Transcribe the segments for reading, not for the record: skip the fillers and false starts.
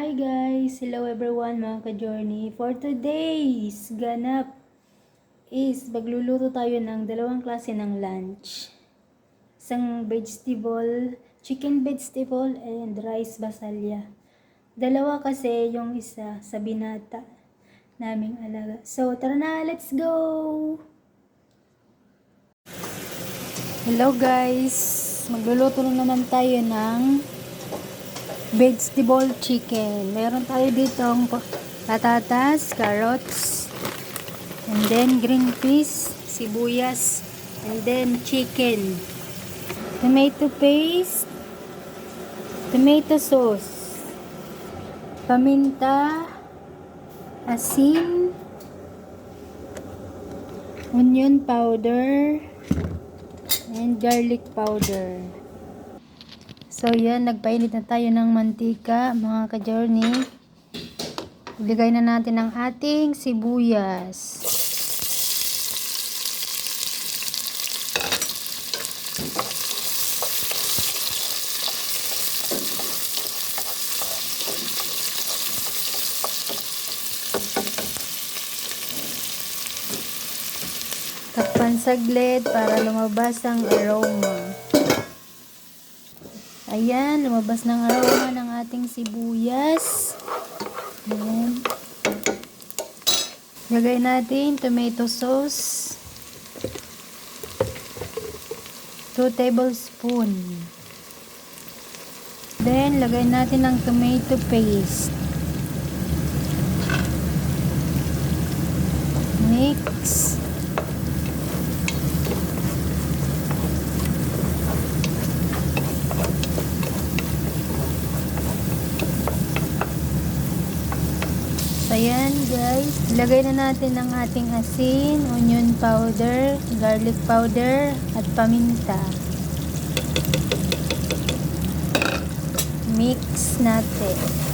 Hi guys! Hello everyone mga ka-journey. For today's ganap is magluluto tayo ng dalawang klase ng lunch. Isang vegetable, chicken vegetable and rice basalya. Dalawa kasi yung isa sa binata naming alaga. So tara na, let's go! Hello guys! Magluluto na naman tayo ng vegetable chicken. Meron tayo ditong patatas, carrots, and then green peas, sibuyas, and then chicken. Tomato paste, tomato sauce, paminta, asin, onion powder, and garlic powder. So yan, nagpainit na tayo ng mantika mga ka-journey. Ilagay na natin ang ating sibuyas. Takpan saglit para lumabas ang aroma. Ayan, lumabas ng aroma ng ating sibuyas. Ayan. Lagay natin tomato sauce. 2 tablespoon. Then, lagay natin ang tomato paste. Mix. Ayan guys, ilagay na natin ang ating asin, onion powder, garlic powder, at paminta. Mix natin.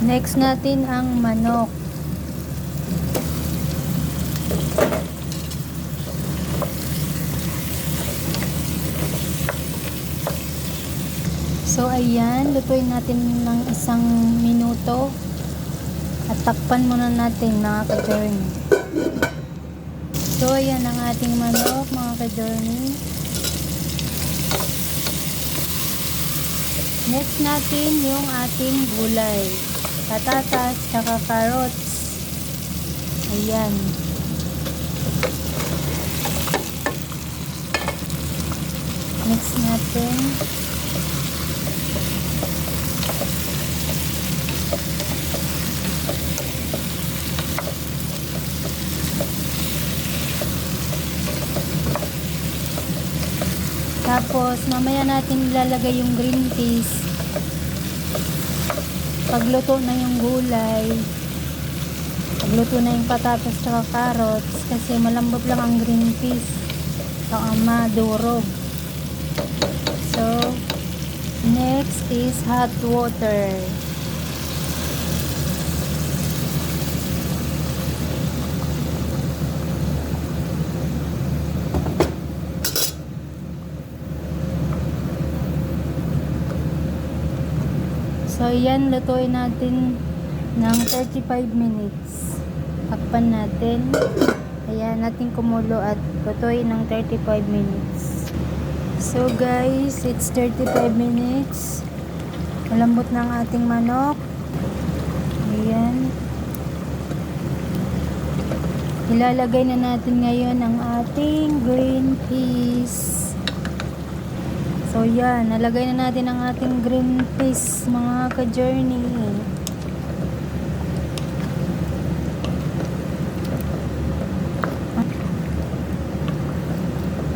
Next natin ang manok. So ayan, lutuin natin ng 1 minuto at takpan muna natin mga ka-journey. So ayan ang ating manok mga ka-journey. Next natin yung ating gulay. Patatas, saka carrots. Ayan. Mix natin. Tapos, mamaya natin ilalagay yung green peas. Pagluto na yung gulay, pagluto na yung patatas at carrots, kasi malambot lang ang green peas, baka madurog. So next is hot water. So, yan, lutuin natin ng 35 minutes. Takpan natin. Ayan, natin kumulo at lutuin ng 35 minutes. So, guys, it's 35 minutes. Malambot na ang ating manok. Ayan. Ilalagay na natin ngayon ang ating green peas. So yan, nalagay na natin ang ating green peas mga ka-journey.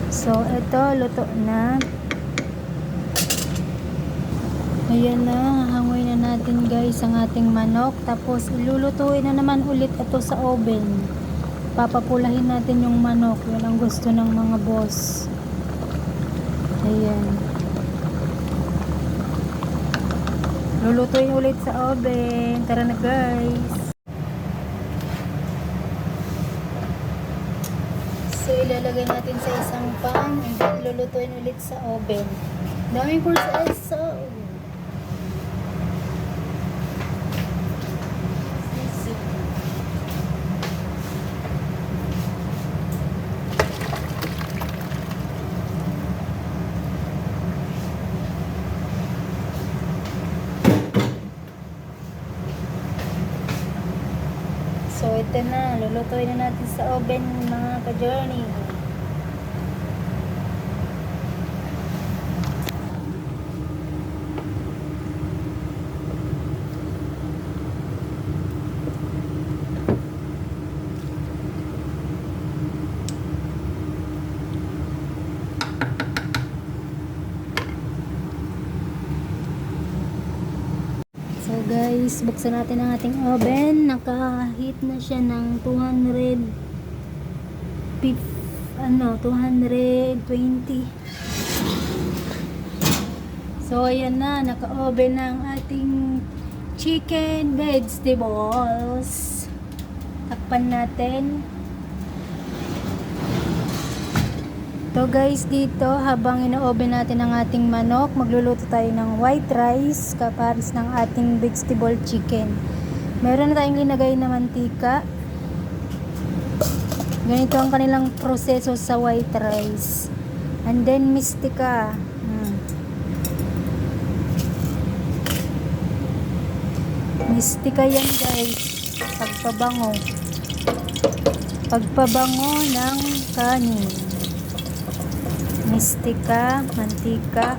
So ito, luto na. Ayan na, hahangoy na natin guys ang ating manok. Tapos ilulutuin na naman ulit ito sa oven. Papapulahin natin yung manok. Yan ang gusto ng mga boss. Ayan. Lulutuin ulit sa oven. Tara na guys. So ilalagay natin sa isang pan and then lulutuin ulit sa oven. Daming processor. So ito na, lulutuin na natin sa oven mga ka-journey. So guys, buksan natin ang ating oven. Naka-heat na siya ng 220. So ayan na, naka-oven na ang ating chicken vegetables. Takpan natin. So guys, dito habang ino-oven natin ang ating manok, magluluto tayo ng white rice kapares ng ating vegetable chicken. Meron na tayong linagay na mantika. Ganito ang kanilang proseso sa white rice. And then mistika. Mistika yan guys. Pagpabango ng kanin. Mistika, mantika.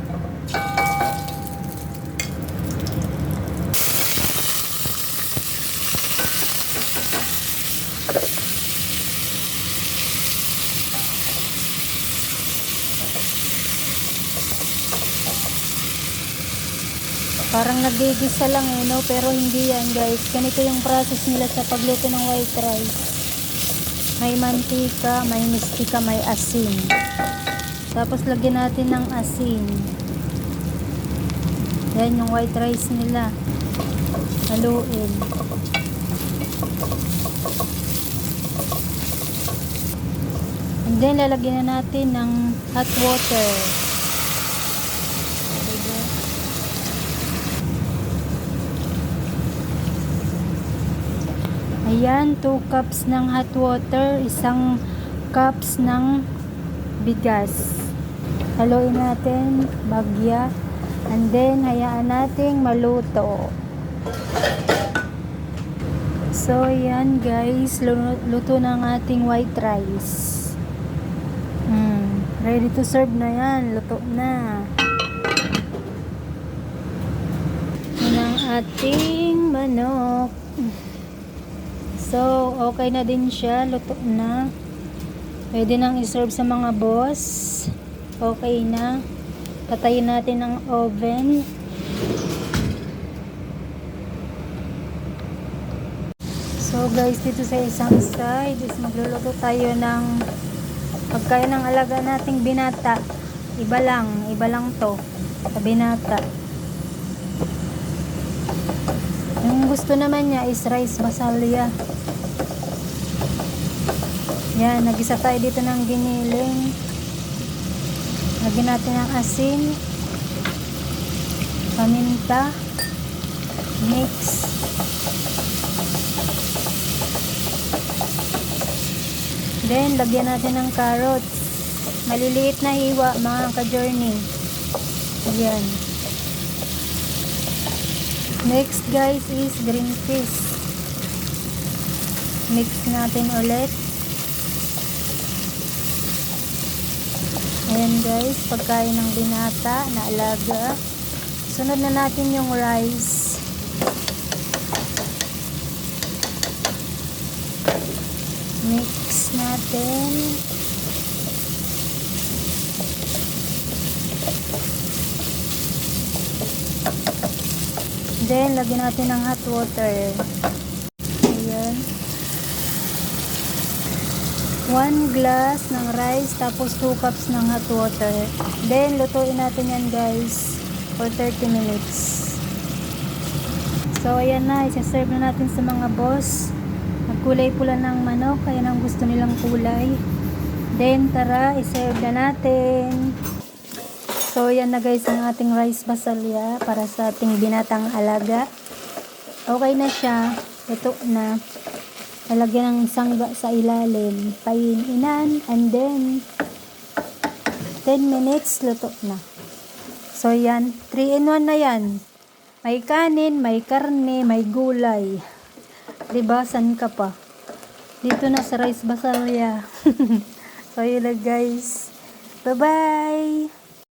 Parang nagigisa lang no? Pero hindi yan guys. Ganito yung process nila sa pagluto ng white rice. May mantika, may mistika, may asin. Tapos lagyan natin ng asin. Yan yung white rice nila. Haluin. And then lalagyan na natin ng hot water. Ayan, 2 cups ng hot water, 1 cups ng bigas. Haluin natin, bagya. And then, hayaan nating maluto. So, yan guys. Luto na ang ating white rice. Ready to serve na yan. Luto na. Yan ang ating manok. So, okay na din siya. Luto na. Pwede nang iserve sa mga boss. Okay na. Patayin natin ang oven. So guys, dito sa isang side is magluluto tayo ng pagkain ng alaga nating binata. Iba lang to sa binata. Yung gusto naman niya is rice basalya. Yan, nagisa tayo dito ng giniling. Lagyan natin ang asin, paminta, mix. Then, lagyan natin ng carrots. Maliliit na hiwa, mga ka-journey. Yan. Next guys is green peas. Mix natin ulit. Ayan guys, pagkain ng binata na alaga. Sunod na natin yung rice. Mix natin. Then, lagyan natin ng hot water. Ayan. 1 glass ng rice, tapos 2 cups ng hot water. Then, lutuin natin yan guys for 30 minutes. So, ayan na. Isa-serve na natin sa mga boss. Nagkulay pula ng manok. Ayan ang gusto nilang kulay. Then, tara, iserve na natin. So, ayan na guys ang ating rice basalya para sa ating binatang alaga. Okay na siya. Ito na. Lalagyan ng sangga sa ilalim. Paininan. And then, 10 minutes, luto na. So, yan. 3-in-1 na yan. May kanin, may karne, may gulay. Diba? San ka pa? Dito na sa rice basalya. So, yun na guys. Bye-bye!